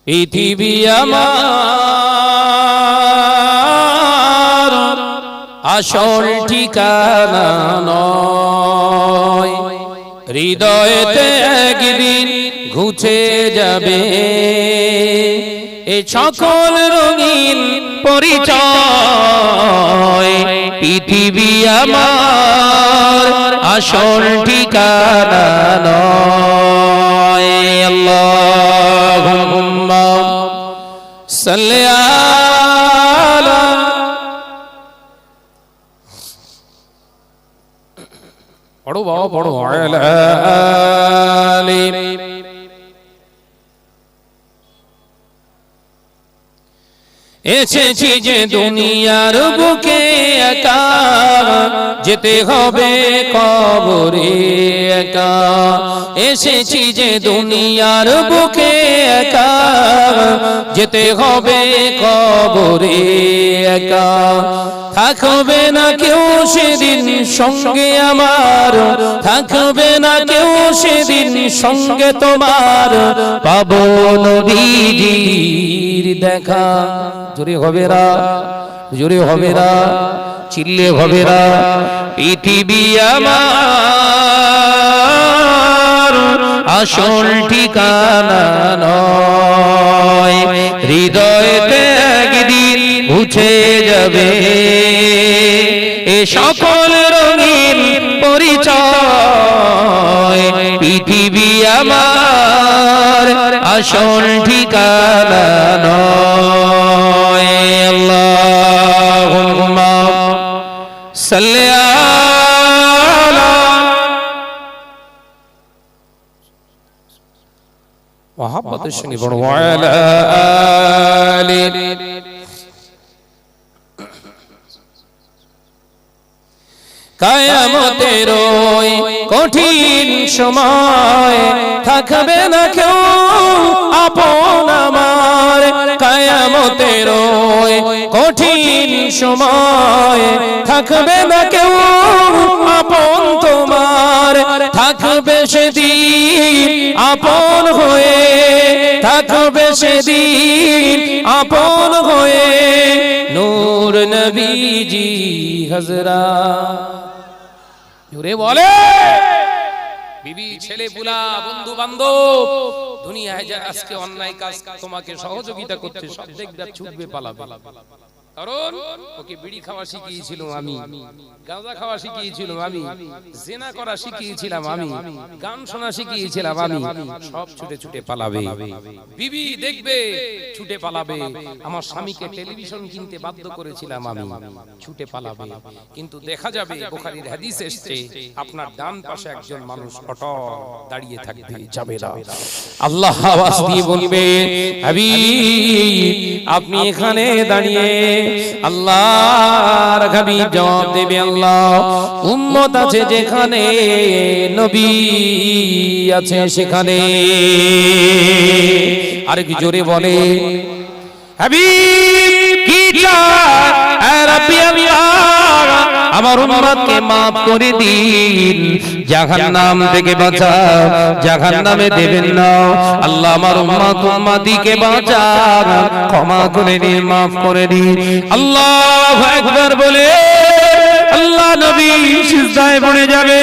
পৃথিবী আমার আসল ঠিকানা নয়, হৃদয়েতে একদিন ঘুচে যাবে এ সকল রঙিন পরিচয়। পৃথিবী আমার আসল ঠিকানা নয়। আল্লাহুম্মা সাল্লি আলা পড়ো বাবা পড়ো আলা আলি। এসেছি যে দুনিয়ার বুকে একা, যেতে হবে কবরে একা। এসেছি যে দুনিয়ার বুকে একা, যেতে হবে কবরে একা। থাকবে না কেউ সেদিন সঙ্গে আমার, থাকবে না কেউ সেদিন সঙ্গে তোমার, পাবো নবীজির দেখা। জোরে হবে না, জোরে হবে না, চিল্লে হবে না। পৃথিবী আমার আসল ঠিকানা নয়, হৃদয়েতে একদিন মুছে যাবে এ সকল রঙিন পরিচয়। পৃথিবী আমার আসল ঠিকানা নয়। আল্লাহুম্মা সাল্লি আলা মুহাম্মাদের সঙ্গে বড় আলা আলি। কিয়ামতের ওই কঠিন সময় থাকবে না কেউ আপন আমার। কিয়ামতের ওই কঠিন সময় থাকবে না কেউ আপন তোমার। থাকবে সেদিন আপন হয়ে, থাকবে সেদিন আপন হয়ে নূর নবীজি হযরা। জোরে বলে বিবি ছেলে বুলা বন্ধু বান্ধব দুনিয়ায় যা আজকে অন্যায় কাজ তোমাকে সহযোগিতা করতে সব দেখবে ছুটবে পালাবে। কারণ ওকে বিড়ি খাওয়া শিখিয়েছিলাম আমি, গাঁজা খাওয়া শিখিয়েছিলাম আমি, জিনা করা শিখিয়েছিলাম আমি, গান শোনা শিখিয়েছিলাম আমি। সব ছুটে ছুটে পালাবে। বিবি দেখবে ছুটে পালাবে। আমার স্বামীকে টেলিভিশন কিনতে বাধ্য করেছিলাম আমি, ছুটে পালাবে। কিন্তু দেখা যাবে বুখারীর হাদিস এসেছে আপনার ডান পাশে একজন মানুষ অটল দাঁড়িয়ে থাকবে, যাবে না। আল্লাহ আওয়াজ দিয়ে বলবে হাবিব আপনি এখানে দাঁড়িয়ে। আল্লাহর হাবিব জবাব দেবে আল্লাহ উম্মত আছে যেখানে, নবী আছে সেখানে। আর কি জোরে বলে হাবিব কি চায় রাব্বি আল্লাহ আমার উম্মতকে maaf করে দিন, জাহান্নাম থেকে বাঁচাও, জাহান্নামে দেবেন না। আল্লাহ আমার উম্মত উম্মতিকে বাঁচান, ক্ষমা করে দিন, maaf করে দিন। আল্লাহু আকবার বলে আল্লাহ নবী সিজদায় পড়ে যাবে।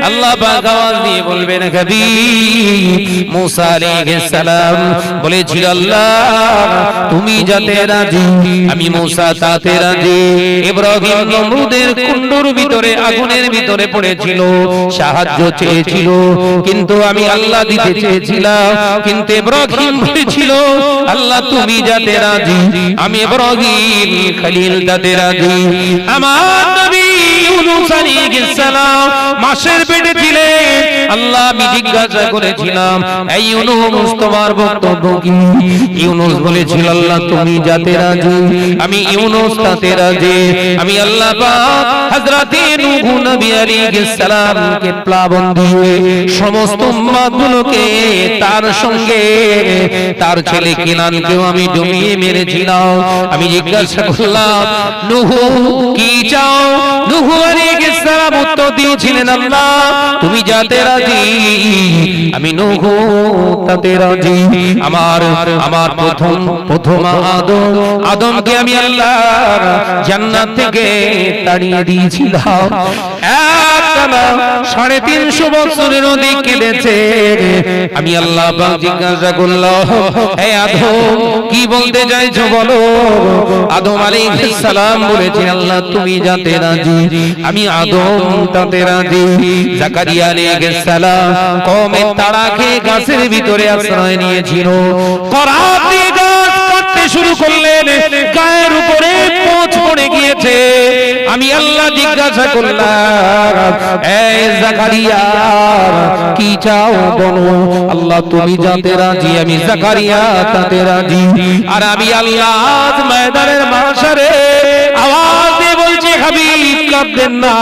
আল্লাহ পাক আওয়াজ দিয়ে বলবেন হাবিব মুসা আলাইহিস সালাম বলেছিল আল্লাহ তুমি যাতে রাজি আমি মুসা তাতে রাজি। ইব্রাহিম নমরুদের কুণ্ডুর ভিতরে আগুনের ভিতরে পড়েছিল, সাহায্য চেয়েছিল, কিন্তু আমি আল্লাহ দিতে চেয়েছিলাম। কিন্তু ইব্রাহিম বলেছিল আল্লাহ তুমি যাতে রাজি আমি ইব্রাহিম খলিল তাতে রাজি। আমার নবী ইউনূস আলাইহিস সালাম মাছের পেটে ছিলেন। আল্লাহ আমি জিজ্ঞাসা করেছিলাম এই ইউনূস তোমার বক্তব্য কি? ইউনূস বলেছিল আল্লাহ তুমি যাতে রাজি আমি ইউনূস তাতে রাজি। আমি আল্লাহ পাক হযরতে নূহ নবী আলাইহিস সালামকে প্লাবন দিয়ে সমস্ত উম্মতগুলোকে তার সঙ্গে তার ছেলে কিনানকেও আমি ডুবিয়ে মেরেছিলাম। আমি জিজ্ঞাসা করলাম নূহ কি চাও? নূহ নূহ আলাইহিস সালাম উত্তর দিয়েছিলেন, আল্লাহ তুমি যাতে রাজি আমি নূহ তাতে রাজি। আমার প্রথম আদমকে আমি আল্লাহ জান্নাত থেকে তাড়িয়ে দিয়েছিলাম। একটানা 350 বছরের অধিক কেঁদেছে। আমি আল্লাহ পাক জিজ্ঞাসা করলাম, হে আদম কি বলতে চাইছো বলো। আদম আলাইহিস সালাম বলেছেন, আল্লাহ তুমি যাতে রাজি আমি আদম তাতে রাজি। জাকারিয়া আলাইহিস সালাম কওমের তাড়া খেয়ে গাছের ভিতরে আশ্রয় নিয়েছিল। করাত দিয়ে গাছ কাটতে শুরু করলেন, গায়ের উপরে পোঁচ পড়ে গিয়েছে। আমি আল্লাহ জিজ্ঞাসা করলাম, এই জাকারিয়া কি চাও বলো। আল্লাহ তুমি যাতে রাজি আমি জাকারিয়া তাতে রাজি। আর আমি আল্লাহ আজ ময়দানের মাশারে আওয়াজ দিয়ে বলছি, হাবিব কাঁদবেন না,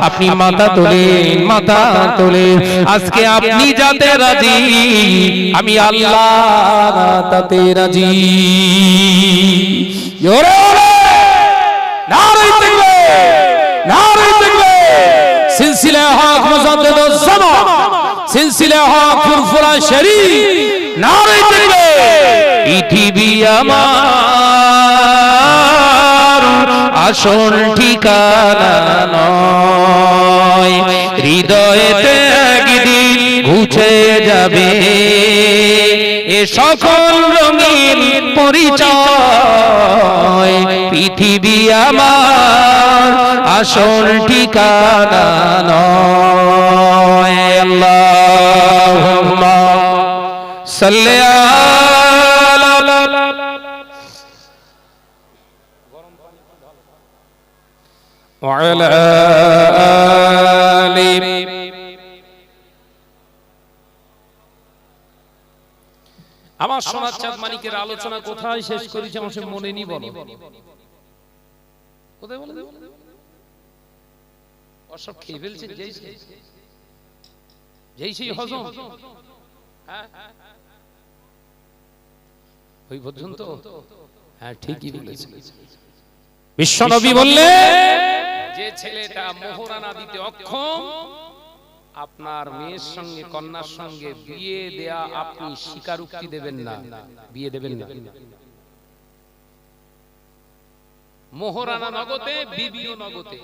আপনি মাথা তোলেন। আজকে আপনি যাতে রাজি আমি আল্লাহ তাতে রাজি। সিলসিলা হক মুজাদ্দিদুজ জামান, সিলসিলা হক ফুরফুরা শরীফ, নারে তাকবীর। পৃথিবী আমার আসল ঠিকানা নয়, হৃদয়েতে একদিন মুছে যাবে এ সকল রঙিন পরিচয়। পৃথিবী আমার আসল ঠিকানা নয়। আল্লাহুম্মা সাল্লি আলা ওয়া আলা আলি। আমার সোনার চাঁদ মানিকের আলোচনা কোথায় শেষ করেছি আমার মনে নেই, বলো কোথায় বলে সব খেয়ে ফেলছে যেই সেই হজম। ওই পর্যন্ত হ্যাঁ ঠিকই বলেছে। বিশ্বনবী বললেন, যে ছেলেটা মোহরানা দিতে অক্ষম আপনার মেয়ের সঙ্গে কন্যার সঙ্গে বিয়ে দেয়া আপনি স্বীকারোক্তি দেবেন না, বিয়ে দেবেন না। মোহরানা নগদে, বিবিও নগদে,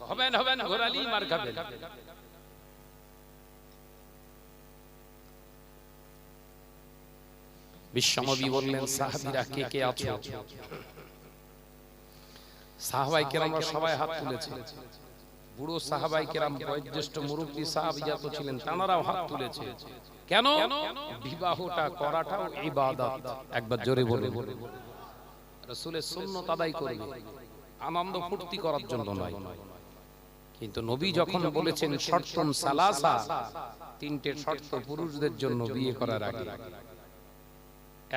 হবেন ঘোরালি মার খাবেন। বিশ্বনবী বললেন, সাহাবীরা কে কে আছো? সাহাবায়ে কেরামরা সবাই হাত তুলেছে। বুড়ো সাহাবায়ে কেরাম, বয়োজ্যেষ্ঠ মুরব্বী সাহাবী যত ছিলেন তারাও হাত তুলেছে। কেন? বিবাহটা করাটাও ইবাদত। একবার জোরে বলে, রাসূলের সুন্নাত আদায় করবে, আনন্দ ফুর্তি করার জন্য নয়। কিন্তু নবী যখন বলেছেন শর্তুন সালাসা, তিনটে শর্ত পুরুষদের জন্য বিয়ে করার আগে,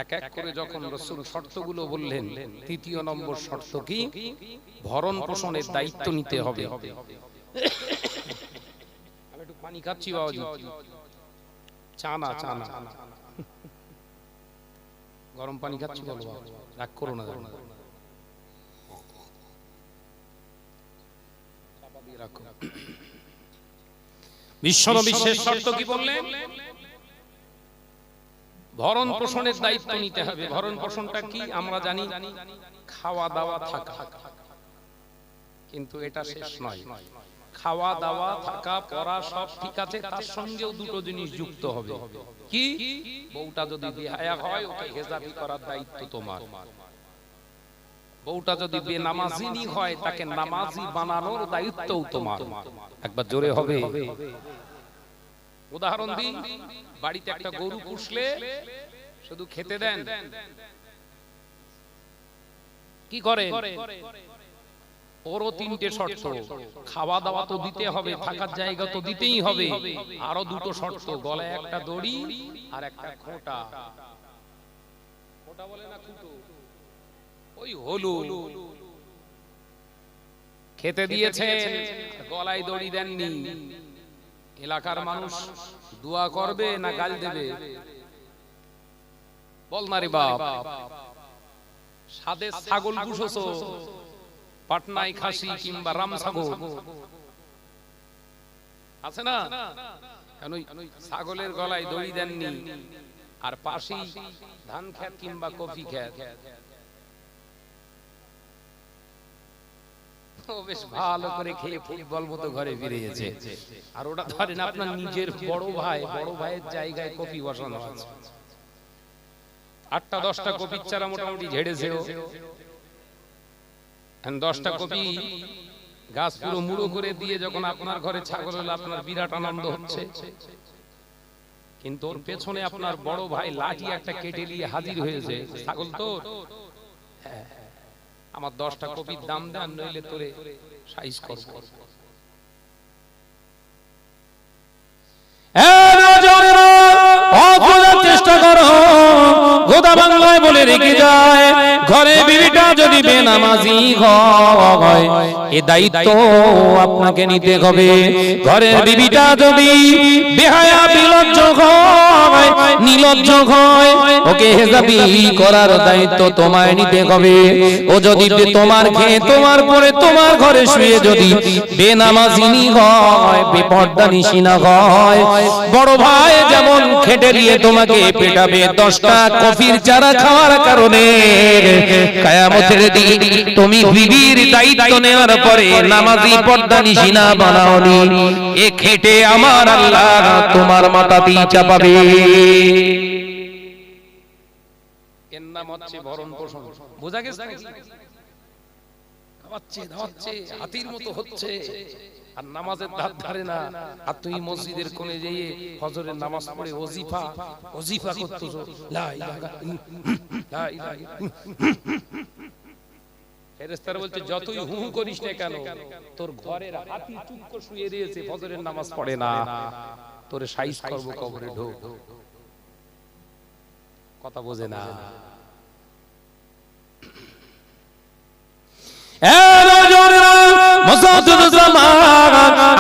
এক এক করে যখন রাসূল শর্তগুলো বললেন, তৃতীয় নম্বর শর্ত কি? ভরণ পোষণের দায়িত্ব নিতে হবে। আমি একটু পানি খাচ্ছি বাবাজি, চানা গরম পানি খাচ্ছি, বলো রাগ করো না, বিশ্বনবী শেষ শর্ত কি বললেন? ভরণ পোষণের দায়িত্ব নিতে হবে। ভরণ পোষণটা কি আমরা জানি, খাওয়া দাওয়া থাকা। কিন্তু এটা শেষ নয়, খাওয়া দাওয়া থাকা পড়া সব ঠিক আছে, তার সঙ্গেও দুটো জিনিস যুক্ত হবে। কি? বউটা যদি বেহায়া হয় ওকে হেজাবি করার দায়িত্ব তোমার। বউটা যদি বেনামাজি হয় তাকে নামাজি বানানোর দায়িত্বও তোমার। একবার জোরে হবে। উদাহরণ দিই, বাড়িতে একটা গরু পুষলে শুধু খেতে দেন, কি করে? ওরও তিনটে শর্ত, খাওয়া দাওয়া তো দিতে হবে, থাকার জায়গা তো দিতেই হবে, আরো দুটো শর্ত, গলায় একটা দড়ি আর একটা খোঁটা। খোঁটা বলে না খুঁটো, ওই হলু। খেতে দিয়েছেন, গলায় দড়ি দেননি, এলাকার মানুষ দোয়া করবে না গাল দেবে? বল না রে বাপ। সাদে ছাগল পুষছো, পাটনাই খাসি কিংবা রামছাগল আছে না, কেন ছাগলের গলায় দড়ি দেননি, আর পাশেই ধান খেত কিংবা কফি খেত, ও বেশ ভালো করে খেয়ে ফুটবল মতো ঘরে ফিরে গেছে। আর ওটা ধরেন আপনার নিজের বড় ভাই, বড় ভাইয়ের জায়গায় কফি বসানো আছে, 8টা 10টা কপির চারা মোটামুটি ঝেড়েছে, 10টা কপি গাছ পুরো মুড়ো করে দিয়ে যখন আপনার ঘরে ছাগল হলো, আপনার বিরাট আনন্দ হচ্ছে। কিন্তু ওর পেছনে আপনার বড় ভাই লাঠি একটা কেটে নিয়ে হাজির হয়েছে, ছাগল তো আমার 10টা কপির দাম দেন, নইলে তোরে সাইজ করব। চেষ্টা করো, গোদা বাংলায় বলে রেখে যায়, ঘরে বিবিটা যদি বেনামাজি হয় এ দায়িত্ব আপনাকে নিতে হবে। ঘরের বিবিটা যদি বেহায়া বিলজ্জ হয়, নিলজ্জ হয়, ওকে হেজাবি করার দায়িত্ব তোমায় নিতে হবে। ও যদি তোমার খেয়ে তোমার পরে তোমার ঘরে শুয়ে যদি বেনামাজিনী হয়, বেপর্দা নিশিনা হয়, বড় ভাই যেমন খেটে দিয়ে তোমাকে পেটাবে 10টা কফির চারা খাওয়ার কারণে, কিয়ামতের দিন তুমি বিবির দায়িত্ব নেওয়ার পরে নামাজি পর্দা নিশিনা বানাওনি, এ খেটে আমার আল্লাহ তোমার মাথাতেই চাপাবে। এর নাম হচ্ছে ভরণ পোষণ। বোঝা গেছে? খাওয়াচ্ছে দাওয়াচ্ছে, হাতির মতো হচ্ছে, আর নামাজের ধার ধারে না। আর তুমি মসজিদের কোণে যেয়ে ফজরের নামাজ পড়ে ওজিফা করতেছো, লা ইলাহা লা ইলাহা। ফেরেশতারা বলছে যতই হু হু করিস না কেন, তোর ঘরের হাতি চুপ শুয়ে রয়েছে, ফজরের নামাজ পড়ে না, তোরে সাইজ করব কবরে ঢোক। কথা বোঝে না।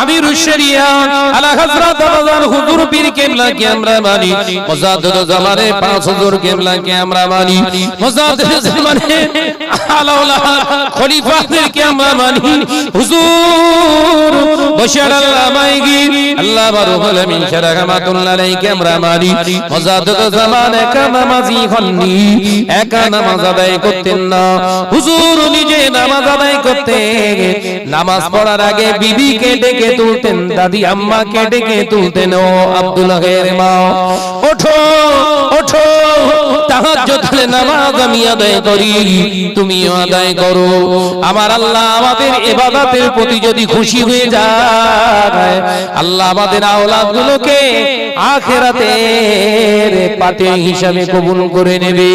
আমিরুশ শরিয়া আলা হযরত বাজার হুজুর পীর কিবলাকে আমরা মানি, মুজাদ্দিদ জামানে 5 হুজুর কিবলাকে আমরা মানি, মুজাদ্দিদ জামানে আলাউলা খলিফাদেরকে আমরা মানি, হুজুর বশির আল্লাহ মাইগি আল্লাহ বারুল আমিন শারাহামাতুল্লাহ আলাইহি আমরা মানি। মুজাদ্দিদ জামানে নামাজি হননি, একা নামাজ আদায় করতেন না, হুজুর নিজে নামাজ আদায় করতেন। নামাজ পড়ার আগে বিবিকে ডেকে তুলতেন, দাদি আম্মাকে ডেকে তুলতেন, ও আব্দুল্লাহের মা ওঠো ওঠো, তাহাজ্জুদের নামাজ আমি আদায় করি, তুমিও আদায় করো। আমার আল্লাহ আমাদের ইবাদতের প্রতি যদি খুশি হয়ে যায়, আল্লাহ আমাদের আওলাদগুলোকে আখিরাতের পাতে হিসাবে কবুল করে নেবে।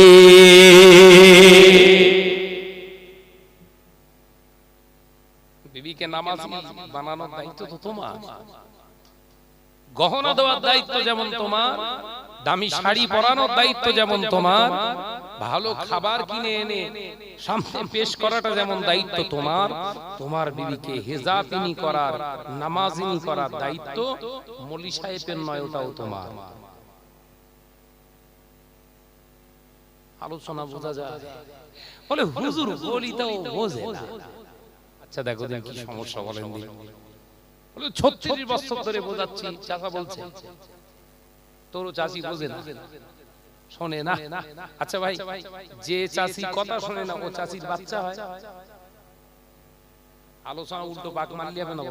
বিবিকে নামাজি বানানোর দায়িত্ব তো তোমার, গহনা দেওয়ার দায়িত্ব যেমন তোমার, দামি শাড়ি পরানোর দায়িত্ব যেমন তোমার, ভালো খাবার কিনে এনে সামনে পেশ করাটা যেমন দায়িত্ব তোমার, তোমার বিবিকে হেজাবিনী করার, নামাজিনী করার দায়িত্ব মলি সাহেবের নয়, ওটাও তোমার। আলোচনা বোঝা যায়? বলে হুজুর বলি তাও বোঝে না। আচ্ছা দেখো দেন কি সমস্যা বলেন দিন। বলে 36 বছর ধরে বোঝাচ্ছি, চাচা বলছে তোর চাচি বোঝে না, শোনে না। আচ্ছা ভাই, যে চাচি কথা শোনে না ও চাচির বাচ্চা হয়? আলোচনা উল্টো বাক মারলি হবে না।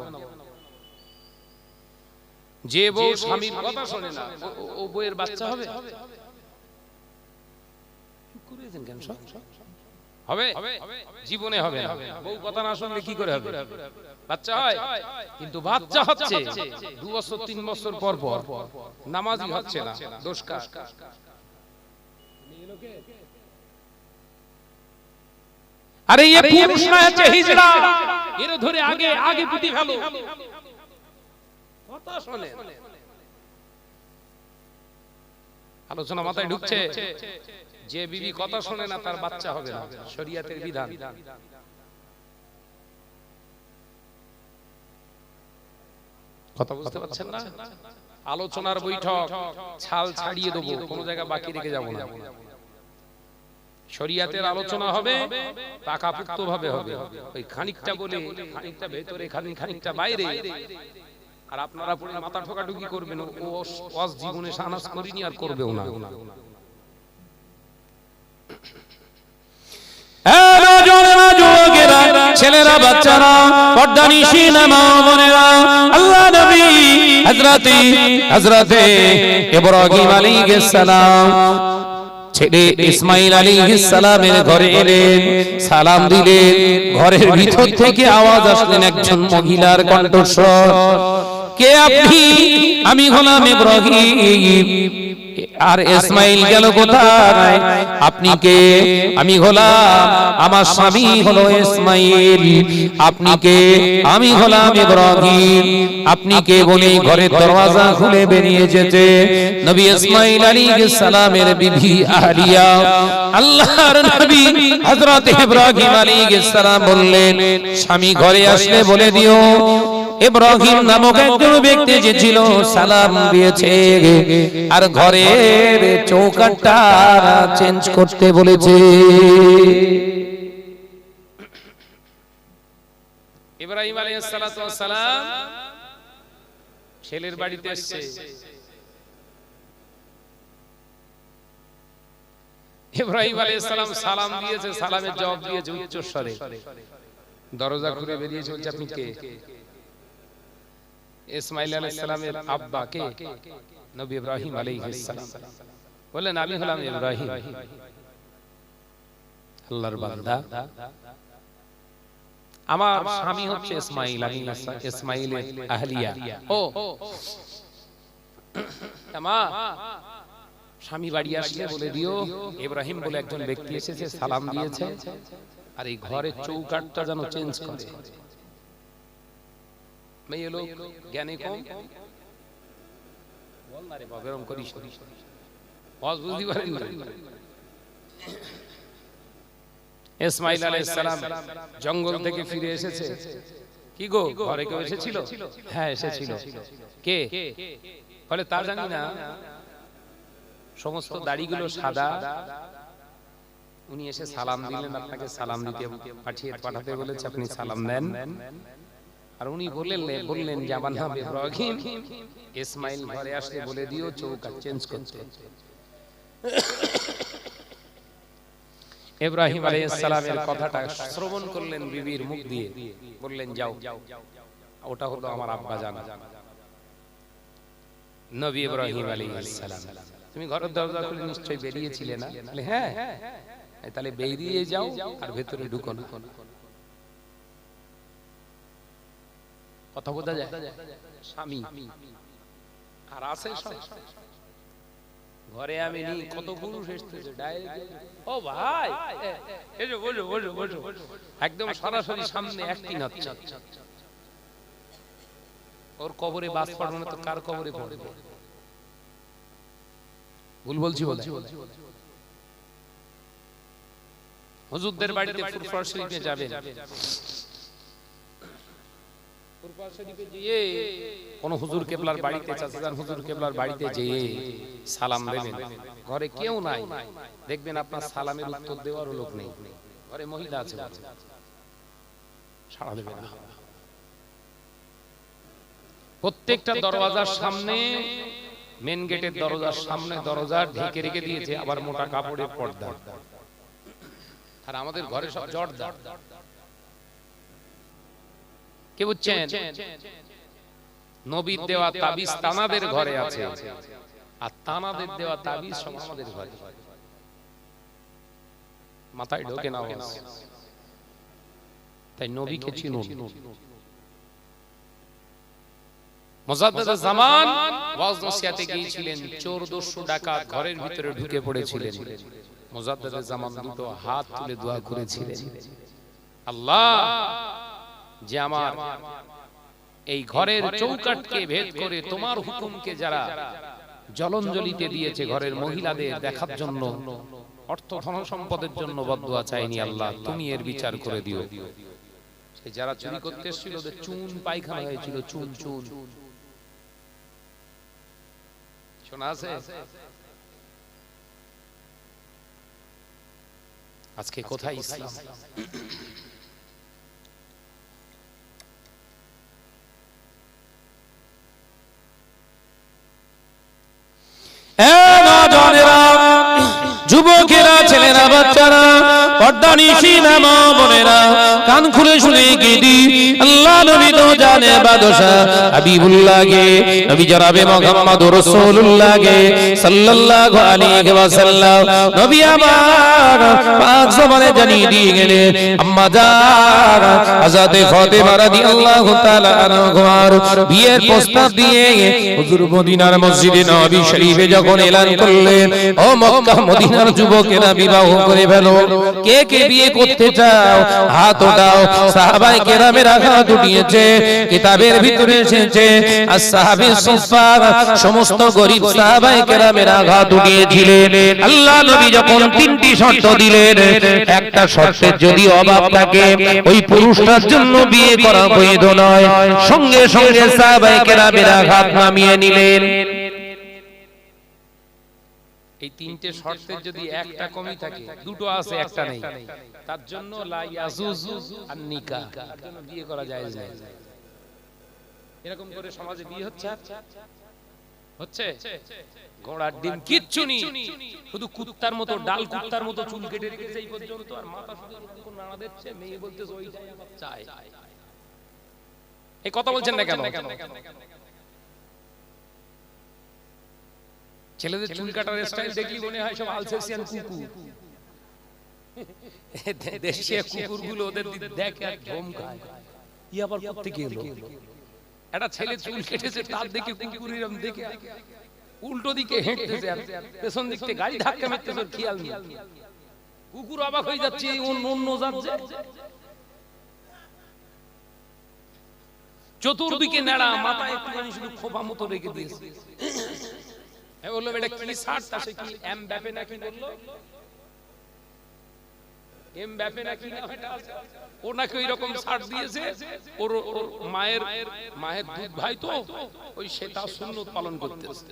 যে বউ স্বামীর কথা শোনে না ও বউয়ের বাচ্চা হবে? হবে? জীবনে হবে না। বউ কথা না শুনলে কি করে হবে? বাচ্চা হয়? কিন্তু বাচ্চা হচ্ছে 2 বছর 3 বছর পর পর, নামাজি হচ্ছে না, দোষ কার? আরে এই পুরুষ না আছে হিজড়া, এর ধরে আগে আগে পিটি ফেলো। কথা শুনে আলোচনা মাথায় ঢুকছে? যে বিবি কথা শোনে না তার বাচ্চা হবে না, শরীয়তের বিধান। কথা বুঝতে পারছেন না? আলোচনার বৈঠক, ছাল ছাড়িয়ে দেবো, কোনো জায়গা বাকি রেখে যাব না। শরিয়াতের আলোচনা হবে, পাকাপোক্ত ভাবে হবে। ওই খানিকটা বলে খানিকটা ভেতরে খানিকটা বাইরে, আর আপনারা পুরো মাথা ঠোকাঠুকি করবেন, ও ওয়াজ জীবনে সানাস করিনি আর করবেও না। ছেলেরা, বাচ্চারা, পর্দানিশীন মা বোনেরা, আল্লাহ নবী হযরতে ইব্রাহিম আলাইহিস সালাম ছেলে ইসমাঈল আলাইহিস সালামের ঘরে এলেন, সালাম দিলেন। ঘরের ভিতর থেকে আওয়াজ আসলেন একজন মহিলার কণ্ঠস্বর, কে আপনি? আমি হলাম ইব্রাহিম। আর ইসমাঈল গেল কোথায়? আপনি কে? আমি হলাম, আমার স্বামী হলো ইসমাঈল। আপনি কে? আমি হলাম ইব্রাহিম। আপনি কে বলে ঘরের দরওয়াজা খুলে বেরিয়ে যেতে নবী ইসমাঈল আলাইহিস সালামের বিবি আলিয়া, আল্লাহর নবী হযরত ইব্রাহিম আলাইহিস সালাম বললেন, স্বামী ঘরে আসলে বলে দিও ইব্রাহিম নামক একজন ব্যক্তি যে ছিল সালাম দিয়েছে, আর ঘরের চৌকাঠটা চেঞ্জ করতে বলেছে। ইব্রাহিম আলাইহিস সালাতু ওয়াস সালাম ছেলের বাড়িতে এসেছে। ইব্রাহিম আলাইহিস সালাম সালাম দিয়েছে, সালামের জবাব দিয়েছে উচ্চ স্বরে। দরজা খুলে বেরিয়েছে, বলছে আপনি কে? ইসমাঈল আলাইহিস সালামের আব্বা কে? নবী ইব্রাহিম আলাইহিস সালাম। বললেন আমি হলাম ইব্রাহিম। আল্লাহর বান্দা, আমার স্বামী হচ্ছে ইসমাঈল, আমি ইসমাঈলের আহলিয়া। ও মা, স্বামী বাড়ি আসলে বলে দিও ইব্রাহিম বলে একজন ব্যক্তি এসেছে, সালাম দিয়েছে, আর এই ঘরের চৌকাঠটা যেন চেঞ্জ করে। মেয়ে লোক, জ্ঞানী কম, বল না রে বাবা, এরকম করিস ওয়াজ বুঝতে পারেন না। ইসমাঈল আলাইহিস সালাম জঙ্গল থেকে ফিরে এসেছে। কি গো, ঘরে কেউ এসেছিল? হ্যাঁ এসেছিল। কে? বলে তা জানি না, সমস্ত দাড়িগুলো সাদা। উনি এসে সালাম দিলেন, আপনাকে সালাম দিতে পাঠাতে বলেছে, আপনি সালাম দেন। আর উনি বললেন যে আমার নাম ইব্রাহিম, ইসমাঈল ঘরে আসলে বলে দিও চৌকাঠ চেঞ্জ করতে। ইব্রাহিম আলাইহিস সালামের কথাটা শ্রবণ করলেন বিবির মুখ দিয়ে, বললেন যাও, ওটা হলো আমার আব্বা জান নবী ইব্রাহিম আলাইহিস সালাম। তুমি ঘরের দরজা খুলে নিশ্চয়ই বেরিয়েছিলে না? বলে হ্যাঁ। তাহলে বেরিয়ে যাও আর ভেতরে ঢুকো না। কথা বোঝা যায়? স্বামী আর আছে ঘরে, আমি নি কত পুরুষ এসেছে ডাইরেক্ট, ও ভাই এসো বসো বসো বসো, একদম সরাসরি সামনে একটি হচ্ছে। ওর কবরে বাস পড়বে না তো কার কবরে পড়বে? ভুল বলছি বলে হুজুরদের বাড়িতে ফুরফুরা শরীফে যাবেন, ফুরফুরা শরীফে গিয়ে কোন হুজুর কেবলার বাড়িতে, চাচাজান হুজুর কেবলার বাড়িতে যেয়ে সালাম দেবেন। ঘরে কেউ নাই, দেখবেন আপনার সালামের উত্তর দেওয়ারও লোক নেই, ঘরে মহিলা আছে, সাড়া দেবে না। প্রত্যেকটা দরওয়াজার সামনে, মেন গেটের দরজার সামনে দরজা ঢেকে রেখে দিয়েছে আবার মোটা কাপড়ের পর্দা। আর আমাদের ঘরে সব জর্দা। কে বুঝছেন? নবীর দেওয়া তাবিজ তানাদের ঘরে আছে, আর তানাদের দেওয়া তাবিজ সব আমাদের ঘরে। মাথায় ঢোকে না। তাই নবীকে চিনুন। মুজাদ্দিদ জামান ওয়াজ নসিহতে গিয়েছিলেন, চোর দস্যু ডাকাত ঘরের ভিতরে ঢুকে পড়েছিলেন। মুজাদ্দিদ জামান দুটো হাত তুলে দোয়া করেছিলেন, আল্লাহ যে আমার এই ঘরের চৌকাঠকে ভেদ করে তোমার হুকুমকে যারা জলঞ্জলিতে দিয়েছে, ঘরের মহিলাদের দেখার জন্য, অর্থ ধন সম্পদের জন্য বদদুয়া চাইনি, আল্লাহ তুমি এর বিচার করে দিও। সেই যারা চুরি করতে এসেছিল ওদের চুন পায়খানা হয়েছিল, চুন চুন শোনা আছে? আজকে কোথায় ইসলাম? যুবকেরা, ছেলেরা, বাচ্চারা, পর্দানিশীনা মা বোনেরা, কান খুলে শুনে গেদি আল্লাহ নবী তো জানে বাদশা হাবিবুল্লাহ গে, নবী জনাবে মুহাম্মদুর রাসূলুল্লাহ গে সাল্লাল্লাহু আলাইহি ওয়াসাল্লাম নবী আমার পাক জবানে জানিয়ে দিয়ে গেলেন, আম্মা জান হযরতে ফাতেমা রাদিয়াল্লাহু তাআলা আনহার বিয়ের প্রস্তাব দিয়ে হুজুর মদিনার মসজিদে নববী শরীফে যখন এলান করলেন, ও মক্কা মদিনার যুবকেরা বিবাহ করে ফেলো, কে কে বিয়ে করতে চাও হাত ওঠাও। সাহাবায়ে কেরামেরা হাত উঠিয়েছে, কিতাবের ভিতরে এসেছে আসহাবে সুফা সমস্ত গরীব সাহাবায়ে কেরামেরা হাত উঠিয়েছিলেন। আল্লাহ নবী যখন তিনটি শর্ত দিলেন, একটা শর্তের যদি অভাব থাকে ওই পুরুষটার জন্য বিয়ে করা বৈধ নয়, সঙ্গে সঙ্গে সাহাবায়ে কেরামেরা হাত নামিয়ে নিলেন। এই তিনটে শর্তের যদি একটা কমই থাকে, দুটো আছে একটা নেই, তার জন্য লা ইয়াজুজু আন নিকাহ, বিয়ে করা জায়েজ নেই। এরকম করে সমাজে বিয়ে হচ্ছে হচ্ছে ঘোড়ার ডিম কিচ্ছু নেই, শুধু কুত্তার মতো ডাল কুত্তার মতো চুল কেটে রেখেছে এই পর্যন্ত, আর মাথা শুধু নাড়া দিচ্ছে, মেয়ে বলতেছে ওইটাই আমার চাই। এই কথা বলছেন না কেন? ছেলেদের চুল কাটার স্টাইল দেখলি মনে হয় সব আলসেসিয়ান কুকুর, দেশীয় কুকুরগুলো ওদের দেখে আর ঘুম খায়। ই আবার কোত্থেকে এলো? একটা ছেলে চুল কেটেছে, তার দিকে কুকুর এরকম দেখে উল্টো দিকে হেঁটতেছে, আর পেছন দিক থেকে গাড়ি ধাক্কা মারতেছে, খেয়াল নেই। কুকুর অবাক হয়ে যাচ্ছে, অন্য যাচ্ছে, চতুর্দিকে নেড়া, মাথায় একটুখানি শুধু খোপা মতো রেখে দিয়েছে। বললো এটা কি শার্ট, তা সে কি এমবাপে নাকি বললো, এমবাপে নাকি না, ও নাকি ওই রকম শার্ট দিয়েছে, ওর মায়ের দুধ ভাই তো ওই সে তার সুন্নত পালন করতেছে।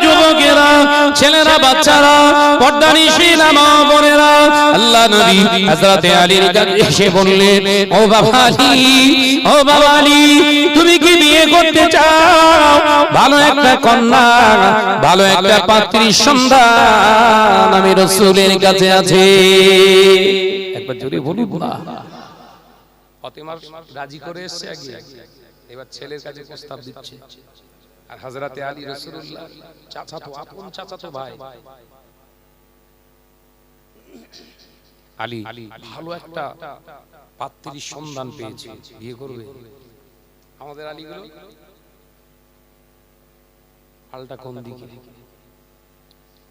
যুবকেরা, ছেলেরা, বাচ্চারা, পর্দানিশীনা মা বোনেরা, আল্লাহ নবী হযরতে আলীর কাছে এসে বললেন, ও বাবা আলী, ও বাবা আলী, তুমি কি বিয়ে করতে চাও? ভালো একটা কন্যা, ভালো একটা পাত্রীর সন্ধান আমি রাসূলের কাছে আছে। একবার জোরে বলুন না। ফাতেমা রাজি করে এসেছে আগে, এবার ছেলের কাছে প্রস্তাব দিচ্ছে। আর হযরতে আলী রাসূলুল্লাহ চাচাতো, আপন চাচাতো ভাই আলী ভালো একটা পাত্রীর সন্ধান পেয়েছে, বিয়ে করবে। আমাদের আলীগুলো হালটা কোন দিকে?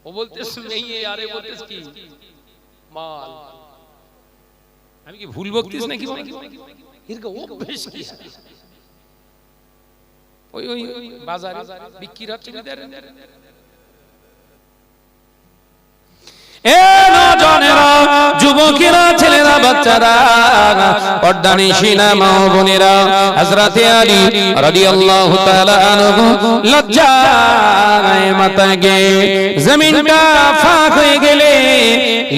ও বলতেছে নেই, আরে বলতেছ কি মাল, আমি কি ভুল বকতেছ নাকি? এরকম অভ্যাস কি? ওই বাজারে বিক্রি হচ্ছে যুবকেরা, ছেলেরা, বাচ্চারা, পর্দানিশীনা মা বোনেরা, হযরতে আলী রাদিয়াল্লাহু তাআলা আনহু লজ্জায় মাথা গে জমিনটা ফাঁক হয়ে গেলে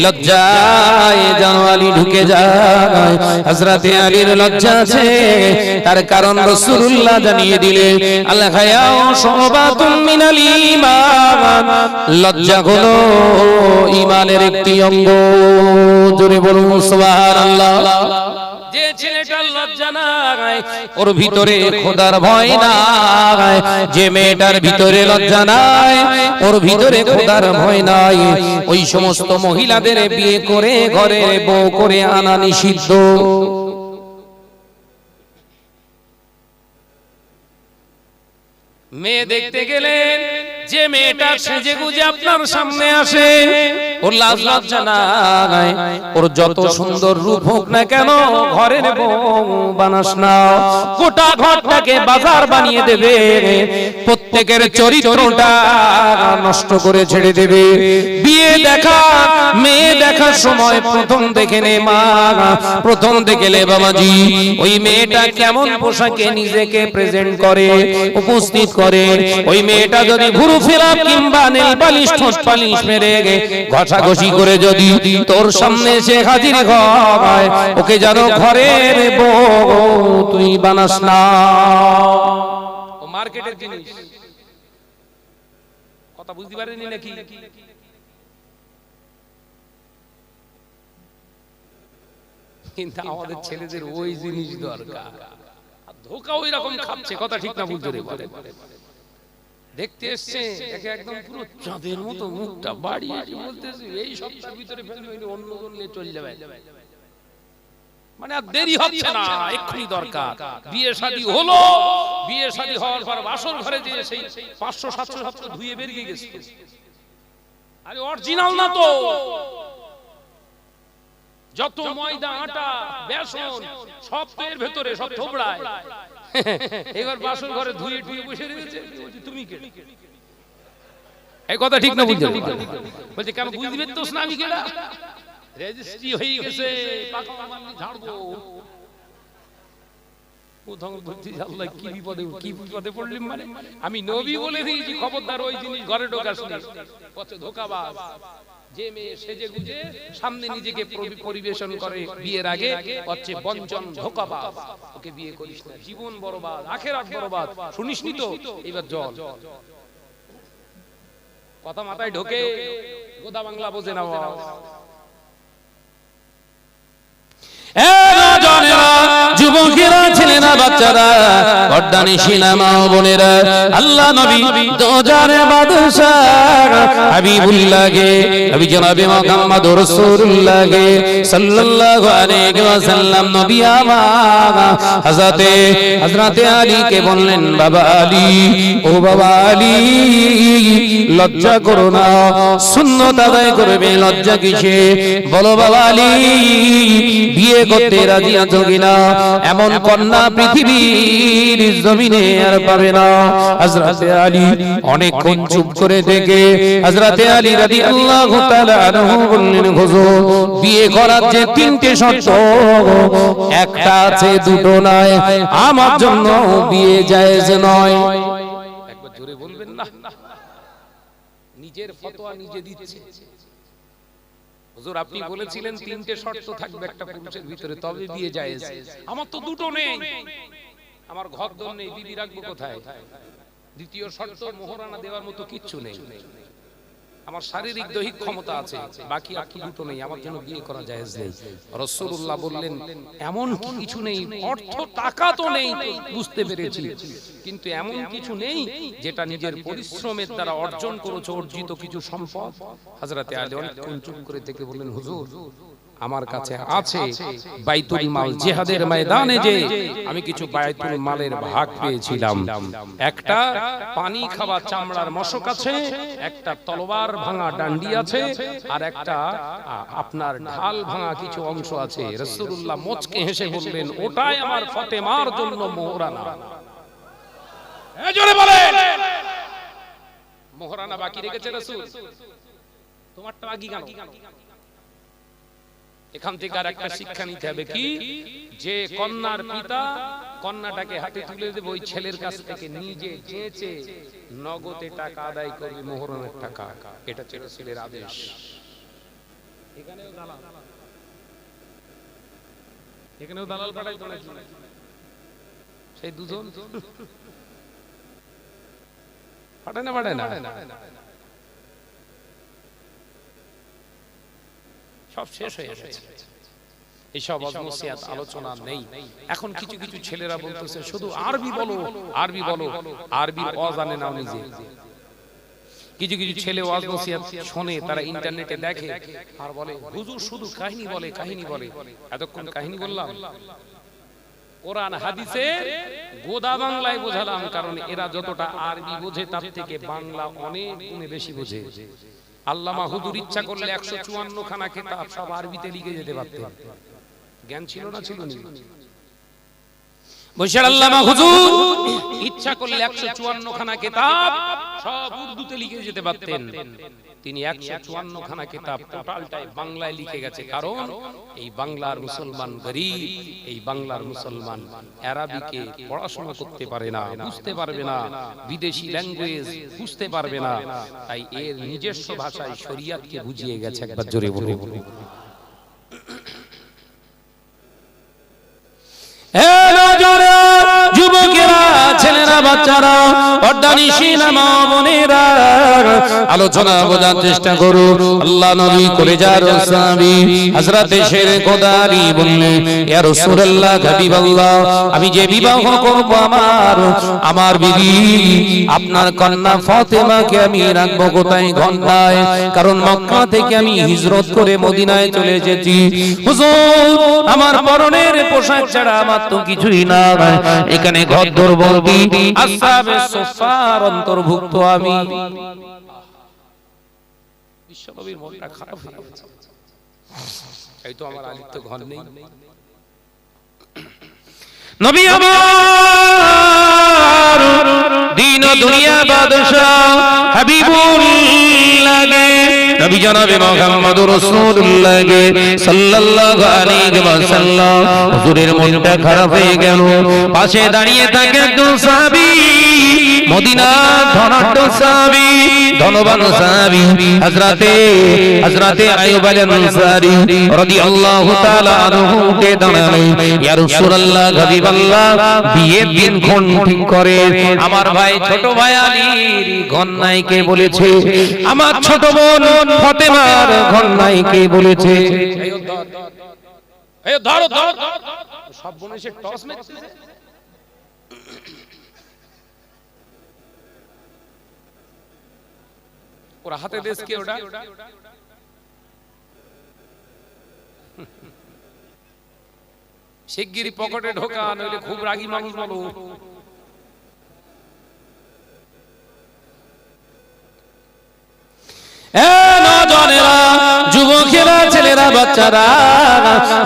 লজ্জায় জানওয়ালি ঢুকে যায়। হযরতে আলীর লজ্জা আছে, তার কারণ রাসূলুল্লাহ জানিয়ে দিলেন, আল হায়াউ শুবাতুম মিনাল ঈমান, লজ্জা হলো ঈমানের একটি অঙ্গ। জোরে বলুন সুবহানাল্লাহ। যে ছেলেটার লজ্জা নাই, ওর ভিতরে খোদার ভয় নাই। যে মেয়েটার ভিতরে লজ্জা নাই, ওর ভিতরে খোদার ভয় নাই। ওই সমস্ত মহিলাদের বিয়ে করে ঘরে বউ করে আনা নিষিদ্ধ। মেয়ে দেখতে গেলেন, যে মেয়েটা সেজে গুজে আপনার সামনে আসে, ওর লাজ লজ্জা নাই, ওর যত সুন্দর রূপ হোক না কেন ঘরের বউ বানাস না। গোটা ঘরটাকে বাজার বানিয়ে দেবে, প্রত্যেকের চরিত্রটা নষ্ট করে ছেড়ে দেবে। বিয়ে দেখা মেয়ে দেখার সময় প্রথম দেখে নে মা, প্রথম দেখলে বাবাজি ওই মেয়েটা কেমন পোশাকে নিজেকে প্রেজেন্ট করে, উপস্থিত করে। ওই মেয়েটা যদি ভুরু ফেরা কিংবা নেল পালিশ ঠোঁট পালিশ মেরে ঘষাঘষি করে যদি তোর সামনে এসে হাজির হয়, ওকে যেন ঘরের বউ তুই বানাস না। ও মার্কেটের জিনিস, কথা বুঝতে পারেনি নাকি? কিন্তু আমাদের ছেলেদের ওই জিনিস দরকার, ধোকা ওই রকম খাচ্ছে। কথা ঠিক না বুঝতে রে? দেখতে এসছে একে একদম পুরো চাঁদের মতো মুখটা বাড়িয়ে বলতেছে এই সপ্তাহের ভিতরে ফেলবে, অন্য জন নিয়ে চলে যাবে। মানে আর দেরি হচ্ছে না, এক্ষুনি দরকার। বিয়ে শাদী হলো, বিয়ে শাদী হওয়ার পর বাসর ঘরে যে সেই 500-700 ধুয়ে বেরিয়ে গেছে। আরে অরিজিনাল না তো, যত ময়দা আটা বেসন সব তো এর ভেতরে, সব থোবড়ায়। এবার বাসর ঘরে ধুয়ে টুয়ে বসে রয়েছে, তুমি কে? এই কথা ঠিক না বুঝতে? বলছে কেন বুঝতে পারতোস না আমি কেডা? রেজিস্ট্রি হয়ে গেছে, পাকা মারলি ঝাড়বো। প্রথম বলছি আল্লাহ কি বিপদে পড়লাম। মানে আমি নবী বলে দিয়েছি খবরদার ওই জিনিস ঘরে ঢোকাস না, কত ধোঁকাবাজ। যে মেয়ে সেজে গুজে সামনে নিজেকে পরিবেশন করে বিয়ের আগে হচ্ছে বঞ্চন, ধোঁকাবাজ। ওকে বিয়ে করিস না, জীবন বরবাদ, আখিরাত বরবাদ। শুনিসনি তো? এবার জল কথা মাথায় ঢোকে, গোদা বাংলা বোঝে না। যুবকেরা, ছেলেরা, বাচ্চারা, পর্দানিশীলা মা বোনেরা, আল্লাহ নবী দোজারে বাদশাহ হাবিবুল্লাহকে, নবী জনাবে মুহাম্মদুর রাসূলুল্লাহকে সাল্লাল্লাহু আলাইহি ওয়াসাল্লাম নবী আমার হযরতে আলীকে বললেন, বাবা আলী, ও বাবা আলী, লজ্জা করো না, সুন্নাত আদায় করবে, লজ্জা কিসে? বলো বাবা আলী, বিয়ে করতে রাজি আছো কিনা? এমন কন্যা পৃথিবীর জমিনে আর পাবে না। হযরতে আলী অনেকক্ষণ চুপ করে থেকে হযরতে আলী রাদিয়াল্লাহু তাআলা আনহু বললেন, হুজুর, বিয়ে করার যে 3টে শর্ত, একটা আছে, দুটো নয়। আমার জন্য বিয়ে জায়েজ নয়। একবার জোরে বলবেন না? নিজের ফতোয়া নিজে দিচ্ছে। হুজুর আপনি বলেছিলেন 3টে শর্ত থাকবে একটা পুরুষের ভিতরে, তবে বিয়ে জায়েজ। আমার তো দুটো নেই, আমার ঘর দর নেই, বিবি রাখবো কোথায়? দ্বিতীয় শর্ত, মোহরানা দেওয়ার মতো কিচ্ছু নেই। আমার শারীরিক দৈহিক ক্ষমতা আছে, বাকি আর দুটো নেই, আমার জন্য বিয়ে করা জায়েজ নেই। রাসূলুল্লাহ বললেন, এমন কিছু নেই, অর্থ টাকা তো নেই, বুঝতে পেরেছি, কিন্তু এমন কিছু নেই যেটা নিজের পরিশ্রমের দ্বারা অর্জন করেছো, অর্জিত কিছু সম্পদ। হযরতে আলী অনেকক্ষণ চুপ করে থেকে বললেন, হুজুর আমার কাছে আছে বাইতুল মাল, জিহাদের ময়দানে যে আমি কিছু বাইতুল মালের ভাগ পেয়েছিলাম। একটা পানি খাওয়া চামড়ার মশক আছে, একটা তলোয়ার ভাঙা ডান্ডি আছে, আর একটা আপনার ঢাল ভাঙা কিছু অংশ আছে। রাসূলুল্লাহ মুচকে হেসে বললেন, ওটাই আমার ফাতেমার জন্য মোহরানা। এই জোরে বলেন, মোহরানা বাকি রেখেছে রাসূল, তোমারটা বাকি কেন? এখান থেকে আর একটা শিক্ষা নিতে হবে, কি যে কন্যার পিতা কন্যাটাকে হাতে তুলে দেবে, ওই ছেলের কাছ থেকে নিজে চেঁচে নগদে টাকা আদায় করবে, মোহরানের টাকা। এটা ছিল রাসূলের আদেশ। এখানেও দালাল পাঠাই তো নাকি? সেই দুজন পাঠায় না সব শেষ হয়ে গেছে, এইসব নসিহত আলোচনা নেই। এখন কিছু কিছু ছেলেরা বলতেছে শুধু আরবি বলো, আরবি বলো, আরবির অজানে নাও নিজে। কিছু কিছু ছেলে ওয়াজ নসিহত শুনে, তারা ইন্টারনেটে দেখে আর বলে হুজুর শুধু কাহিনী বলে, কাহিনী বলে। এতক্ষণ কাহিনী বললাম, কোরআন হাদিসের গোদা বাংলায় বোঝালাম, কারণ এরা যতটা আরবি বোঝে তার থেকে বাংলা অনেক গুণে বেশি বোঝে। আল্লামা হুজুর ইচ্ছা করলে 154 খানা কিতাব সব আরবিতে লিখে যেতে পারতেন। জ্ঞান ছিল না, ছিল না? বৈশাল আল্লামা হুজুর ইচ্ছা করলে 154 খানা কিতাব সব উর্দুতে লিখে যেতে পারতেন। তিনি 154 খানা কিতাব টোটালটাই বাংলায় লিখে গেছে। কারণ এই বাংলার মুসলমান গরীব, এই বাংলার মুসলমান আরবিকে পড়াশোনা করতে পারে না, বুঝতে পারবে না, বিদেশি ল্যাঙ্গুয়েজ বুঝতে পারবে না, তাই এর নিজস্ব ভাষায় শরিয়াতকে বুঝিয়ে গেছে। একবার জোরে বলে বলুন। যুবকেরা, ছেলেরা, বাচ্চারা, পর্দানিশীনা মা বোনেরা, আলোচনা বোঝার চেষ্টা করো। আল্লাহ নবী কলেজার সাহাবী হযরতে শেরে কোদারি বললেন, ইয়া রাসূলুল্লাহ, হাবিবাল্লাহ, আমি যে বিবাহ করব আমার বিবি আপনার কন্যা ফাতেমাকে আমি রাখবো কোথায়? ঘন্টায়। কারণ মক্কা থেকে আমি হিজরত করে মদিনায় চলে এসেছি। হুজুর, আমার পরনের পোশাক ছাড়া আমার তো কিছুই না। এখানে ঘর দরবন্দি আসহাবে সুফার অন্তর্ভুক্ত আমি। বিশ্বনবীর মনটা খারাপ হয়ে গেছে। এই তো আমার আলীর তো ঘর নেই। নবী আমার দিন ও দুনিয়া বাদশাহ হাবিবুল্লাহ নবী জনাবে মুহাম্মদুর রাসূলুল্লাহ সাল্লাল্লাহু আলাইহি ওয়াসাল্লাম হুজুরের মনটা খারাপ হয়ে গেল। পাশে দাঁড়িয়ে থাকে একজন সাহাবী, মদিনার ধনাঢ্য সাহাবী, ধনবান সাহাবী হযরতে আইয়ুব আল-আনসারী রাদিয়াল্লাহু তাআলা আনহু কে দাঁড়ালেন, ইয়া রাসূলুল্লাহ, হাবিবাল্লাহ, বিয়ের দিন কোন ঠিক করে? আমার ভাই, ছোট ভাই আলীর ঘন্নায় কে বলেছে? আমার ছোট বোন ফাতেমার ঘন্নায় কে বলেছে? এই ধরো ধরো, সব বোন এসে টস মেরেছে। ওর হাতে দেশ কে ওটা? শিগগিরই পকেটে ঢোকা, নইলে খুব রাগী মানুষ বলো। যুবকেরা, ছেলেরা, বাচ্চারা,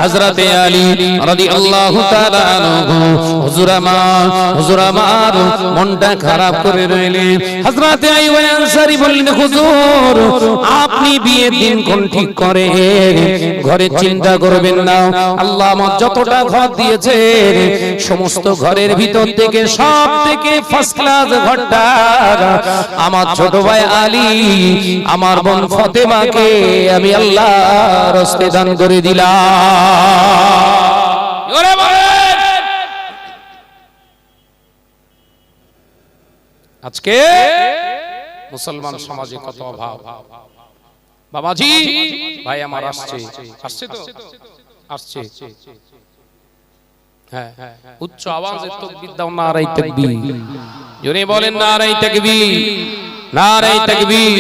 হযরতে আলী রাদিয়াল্লাহু তাআলা আনহু হুজুর আমার মনটা খারাপ করে রইলেন। হযরতে আইয়ুব আল-আনসারী বললেন, হুজুর, আপনি বিয়ের দিন কোন ঠিক করে? ঘরে চিন্তা করবেন না, আল্লাহ আমার যতটা ঘর দিয়েছে সমস্ত ঘরের ভিতর থেকে সব থেকে ফার্স্ট ক্লাস ঘরটা আমার ছোট ভাই আলী, আমার বোন ফাতেমাকে আমি আল্লাহর রাস্তায় দান করে দিলাম। আজকে মুসলমান সমাজে কত অভাব। বাবাজি, ভাই আমার আসছে তো আসছে। হ্যাঁ, উচ্চ আওয়াজে তাকবীর দাও, নারায়ে তাকবীর। জোরে বলেন নারায়ে তাকবীর, নারায়ে তাকবীর।